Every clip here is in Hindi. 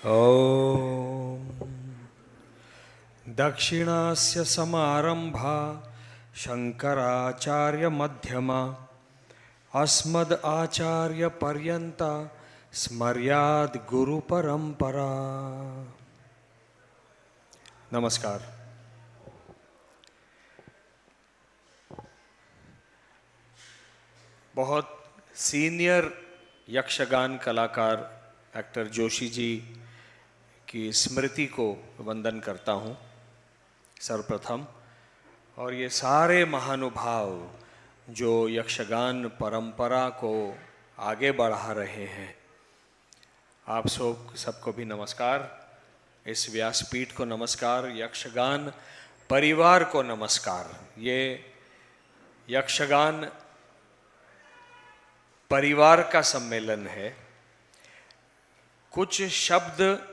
ॐ दक्षिणास्य समारंभा शंकराचार्यमध्यमा अस्मद् आचार्यपर्यन्ता स्मर्याद् गुरुपरंपरा। नमस्कार। बहुत सीनियर यक्षगान कलाकार एक्टर जोशी जी की स्मृति को वंदन करता हूँ सर्वप्रथम, और ये सारे महानुभाव जो यक्षगान परंपरा को आगे बढ़ा रहे हैं, आप सबको भी नमस्कार। इस व्यासपीठ को नमस्कार, यक्षगान परिवार को नमस्कार। ये यक्षगान परिवार का सम्मेलन है। कुछ शब्द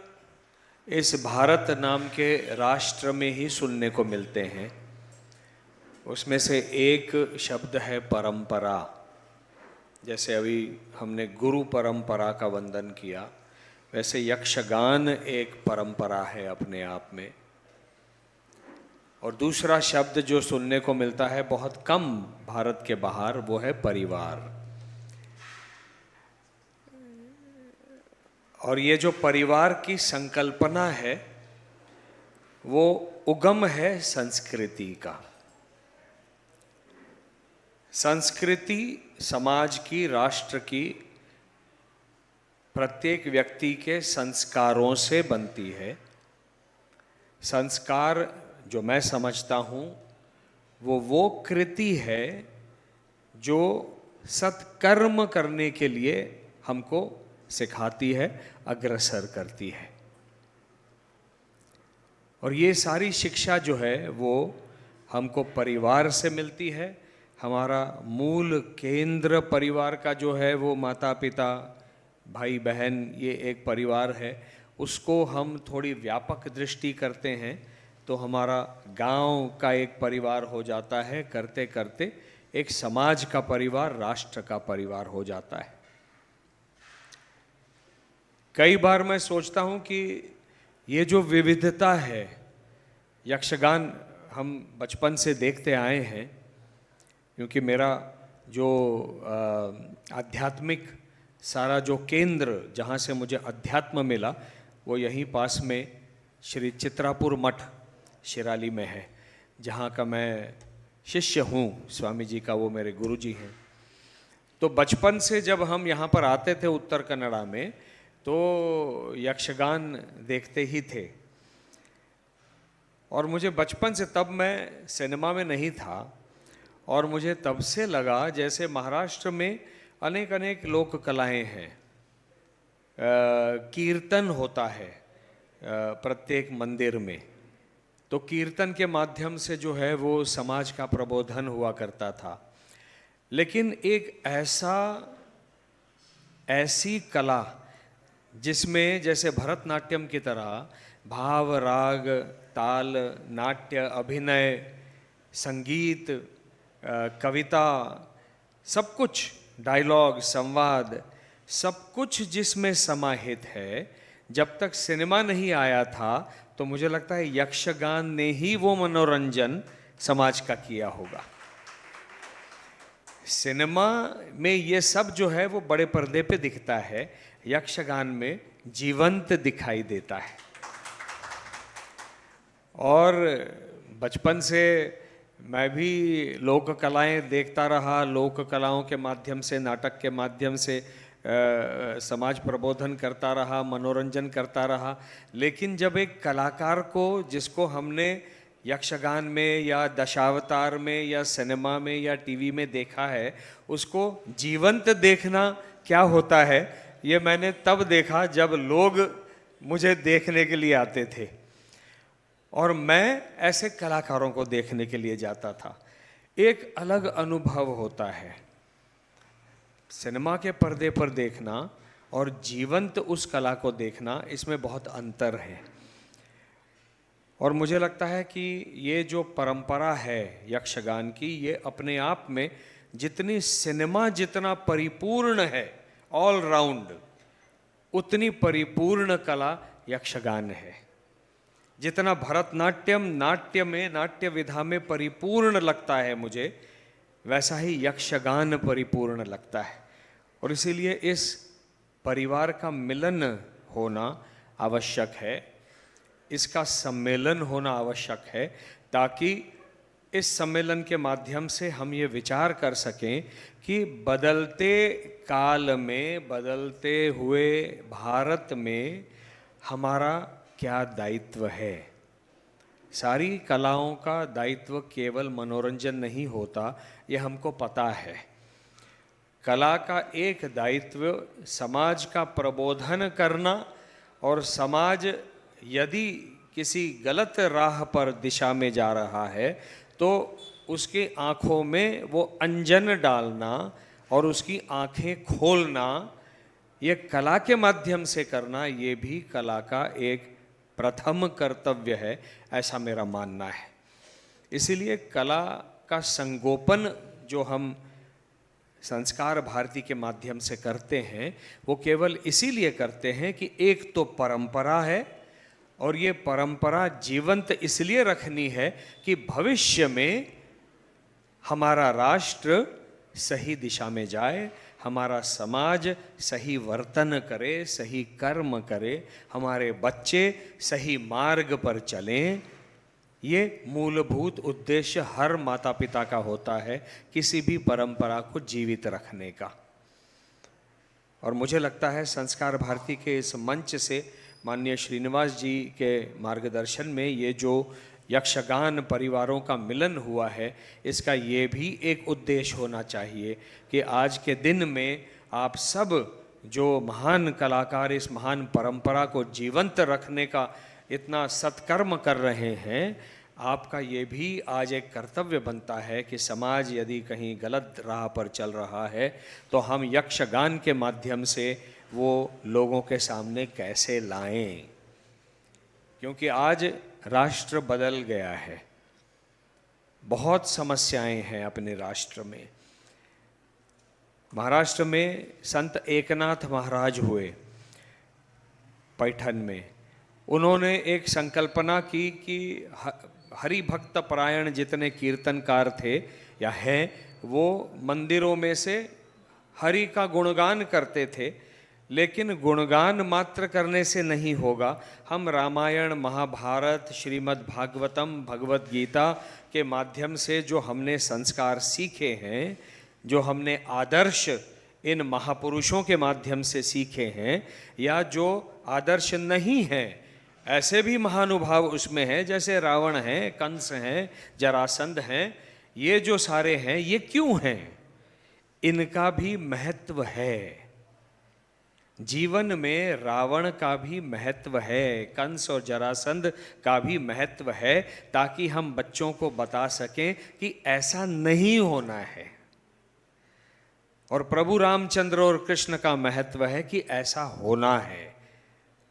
इस भारत नाम के राष्ट्र में ही सुनने को मिलते हैं। उसमें से एक शब्द है परंपरा। जैसे अभी हमने गुरु परंपरा का वंदन किया, वैसे यक्षगान एक परंपरा है अपने आप में। और दूसरा शब्द जो सुनने को मिलता है बहुत कम भारत के बाहर, वो है परिवार। और ये जो परिवार की संकल्पना है वो उगम है संस्कृति का। संस्कृति समाज की, राष्ट्र की, प्रत्येक व्यक्ति के संस्कारों से बनती है। संस्कार जो मैं समझता हूँ वो कृति है जो सत्कर्म करने के लिए हमको सिखाती है, अग्रसर करती है। और ये सारी शिक्षा जो है वो हमको परिवार से मिलती है। हमारा मूल केंद्र परिवार का जो है वो माता पिता, भाई बहन, ये एक परिवार है। उसको हम थोड़ी व्यापक दृष्टि करते हैं तो हमारा गांव का एक परिवार हो जाता है, करते करते एक समाज का परिवार, राष्ट्र का परिवार हो जाता है। कई बार मैं सोचता हूँ कि ये जो विविधता है, यक्षगान हम बचपन से देखते आए हैं, क्योंकि मेरा जो आध्यात्मिक सारा जो केंद्र जहाँ से मुझे अध्यात्म मिला वो यहीं पास में श्री चित्रापुर मठ शिराली में है, जहाँ का मैं शिष्य हूँ। स्वामी जी का वो मेरे गुरु जी हैं। तो बचपन से जब हम यहाँ पर आते थे उत्तर कन्नड़ा में, तो यक्षगान देखते ही थे। और मुझे बचपन से, तब मैं सिनेमा में नहीं था, और मुझे तब से लगा जैसे महाराष्ट्र में अनेक अनेक लोक कलाएं हैं। कीर्तन होता है प्रत्येक मंदिर में, तो कीर्तन के माध्यम से जो है वो समाज का प्रबोधन हुआ करता था। लेकिन एक ऐसी कला जिसमें जैसे भरतनाट्यम की तरह भाव, राग, ताल, नाट्य, अभिनय, संगीत, कविता, सब कुछ, डायलॉग, संवाद, सब कुछ जिसमें समाहित है। जब तक सिनेमा नहीं आया था तो मुझे लगता है यक्षगान ने ही वो मनोरंजन समाज का किया होगा। सिनेमा में ये सब जो है वो बड़े पर्दे पे दिखता है, यक्षगान में जीवंत दिखाई देता है। और बचपन से मैं भी लोक कलाएं देखता रहा। लोक कलाओं के माध्यम से, नाटक के माध्यम से समाज प्रबोधन करता रहा, मनोरंजन करता रहा। लेकिन जब एक कलाकार को, जिसको हमने यक्षगान में या दशावतार में या सिनेमा में या टीवी में देखा है, उसको जीवंत देखना क्या होता है, ये मैंने तब देखा जब लोग मुझे देखने के लिए आते थे और मैं ऐसे कलाकारों को देखने के लिए जाता था। एक अलग अनुभव होता है सिनेमा के पर्दे पर देखना और जीवंत उस कला को देखना, इसमें बहुत अंतर है। और मुझे लगता है कि ये जो परंपरा है यक्षगान की, ये अपने आप में जितनी सिनेमा जितना परिपूर्ण है ऑल राउंड, उतनी परिपूर्ण कला यक्षगान है। जितना भरतनाट्यम नाट्य में, नाट्य विधा में परिपूर्ण लगता है मुझे, वैसा ही यक्षगान परिपूर्ण लगता है। और इसीलिए इस परिवार का मिलन होना आवश्यक है, इसका सम्मेलन होना आवश्यक है, ताकि इस सम्मेलन के माध्यम से हम ये विचार कर सकें कि बदलते काल में, बदलते हुए भारत में हमारा क्या दायित्व है। सारी कलाओं का दायित्व केवल मनोरंजन नहीं होता, ये हमको पता है। कला का एक दायित्व समाज का प्रबोधन करना, और समाज यदि किसी गलत राह पर दिशा में जा रहा है तो उसकी आँखों में वो अंजन डालना और उसकी आँखें खोलना, ये कला के माध्यम से करना, ये भी कला का एक प्रथम कर्तव्य है, ऐसा मेरा मानना है। इसीलिए कला का संगोपन जो हम संस्कार भारती के माध्यम से करते हैं, वो केवल इसीलिए करते हैं कि एक तो परंपरा है, और ये परंपरा जीवंत इसलिए रखनी है कि भविष्य में हमारा राष्ट्र सही दिशा में जाए, हमारा समाज सही वर्तन करे, सही कर्म करे, हमारे बच्चे सही मार्ग पर चलें। ये मूलभूत उद्देश्य हर माता पिता का होता है, किसी भी परंपरा को जीवित रखने का। और मुझे लगता है संस्कार भारती के इस मंच से माननीय श्रीनिवास जी के मार्गदर्शन में ये जो यक्षगान परिवारों का मिलन हुआ है, इसका ये भी एक उद्देश्य होना चाहिए कि आज के दिन में आप सब जो महान कलाकार इस महान परंपरा को जीवंत रखने का इतना सत्कर्म कर रहे हैं, आपका ये भी आज एक कर्तव्य बनता है कि समाज यदि कहीं गलत राह पर चल रहा है तो हम यक्षगान के माध्यम से वो लोगों के सामने कैसे लाएं। क्योंकि आज राष्ट्र बदल गया है, बहुत समस्याएं हैं अपने राष्ट्र में। महाराष्ट्र में संत एकनाथ महाराज हुए पैठन में, उन्होंने एक संकल्पना की कि हरि भक्त परायण जितने कीर्तनकार थे या हैं, वो मंदिरों में से हरि का गुणगान करते थे। लेकिन गुणगान मात्र करने से नहीं होगा, हम रामायण, महाभारत, श्रीमद् भागवतम, भगवत गीता के माध्यम से जो हमने संस्कार सीखे हैं, जो हमने आदर्श इन महापुरुषों के माध्यम से सीखे हैं, या जो आदर्श नहीं हैं, ऐसे भी महानुभाव उसमें हैं, जैसे रावण हैं, कंस हैं, जरासंध हैं, ये जो सारे हैं, ये क्यों हैं? इनका भी महत्व है। जीवन में रावण का भी महत्व है, कंस और जरासंध का भी महत्व है, ताकि हम बच्चों को बता सकें कि ऐसा नहीं होना है। और प्रभु रामचंद्र और कृष्ण का महत्व है कि ऐसा होना है।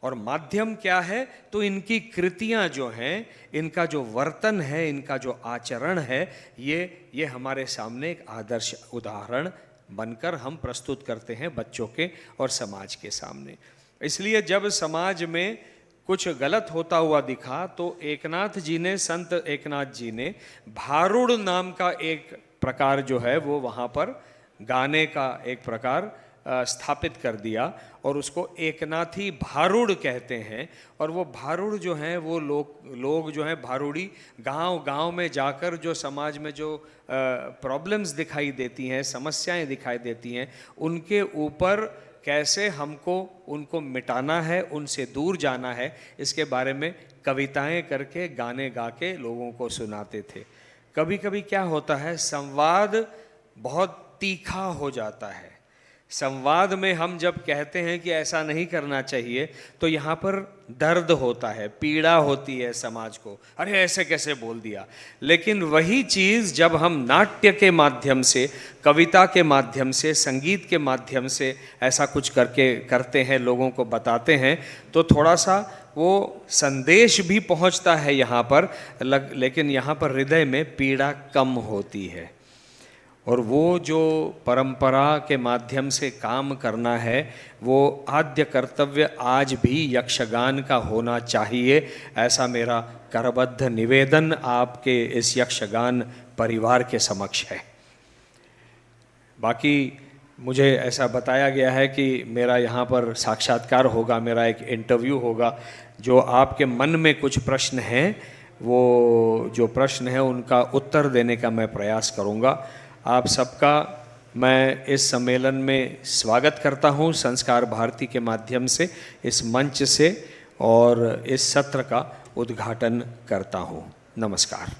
और माध्यम क्या है? तो इनकी कृतियां जो हैं, इनका जो वर्तन है, इनका जो आचरण है, ये हमारे सामने एक आदर्श उदाहरण बनकर हम प्रस्तुत करते हैं बच्चों के और समाज के सामने। इसलिए जब समाज में कुछ गलत होता हुआ दिखा तो एकनाथ जी ने, संत एकनाथ जी ने भारुड़ नाम का एक प्रकार जो है वो वहाँ पर गाने का एक प्रकार स्थापित कर दिया, और उसको एकनाथी भारुड़ कहते हैं। और वो भारुड़ जो हैं वो लोग जो हैं भारुड़ी गांव में जाकर जो समाज में जो प्रॉब्लम्स दिखाई देती हैं, समस्याएं दिखाई देती हैं, उनके ऊपर कैसे हमको उनको मिटाना है, उनसे दूर जाना है, इसके बारे में कविताएं करके, गाने गा के लोगों को सुनाते थे। कभी कभी क्या होता है, संवाद बहुत तीखा हो जाता है। संवाद में हम जब कहते हैं कि ऐसा नहीं करना चाहिए, तो यहाँ पर दर्द होता है, पीड़ा होती है समाज को, अरे ऐसे कैसे बोल दिया। लेकिन वही चीज़ जब हम नाट्य के माध्यम से, कविता के माध्यम से, संगीत के माध्यम से ऐसा कुछ करते हैं, लोगों को बताते हैं, तो थोड़ा सा वो संदेश भी पहुँचता है यहाँ पर, लेकिन यहाँ पर हृदय में पीड़ा कम होती है। और वो जो परंपरा के माध्यम से काम करना है वो आद्य कर्तव्य आज भी यक्षगान का होना चाहिए, ऐसा मेरा करबद्ध निवेदन आपके इस यक्षगान परिवार के समक्ष है। बाकी मुझे ऐसा बताया गया है कि मेरा यहाँ पर साक्षात्कार होगा, मेरा एक इंटरव्यू होगा। जो आपके मन में कुछ प्रश्न हैं, वो जो प्रश्न है उनका उत्तर देने का मैं प्रयास करूँगा। आप सबका मैं इस सम्मेलन में स्वागत करता हूँ संस्कार भारती के माध्यम से, इस मंच से, और इस सत्र का उद्घाटन करता हूँ। नमस्कार।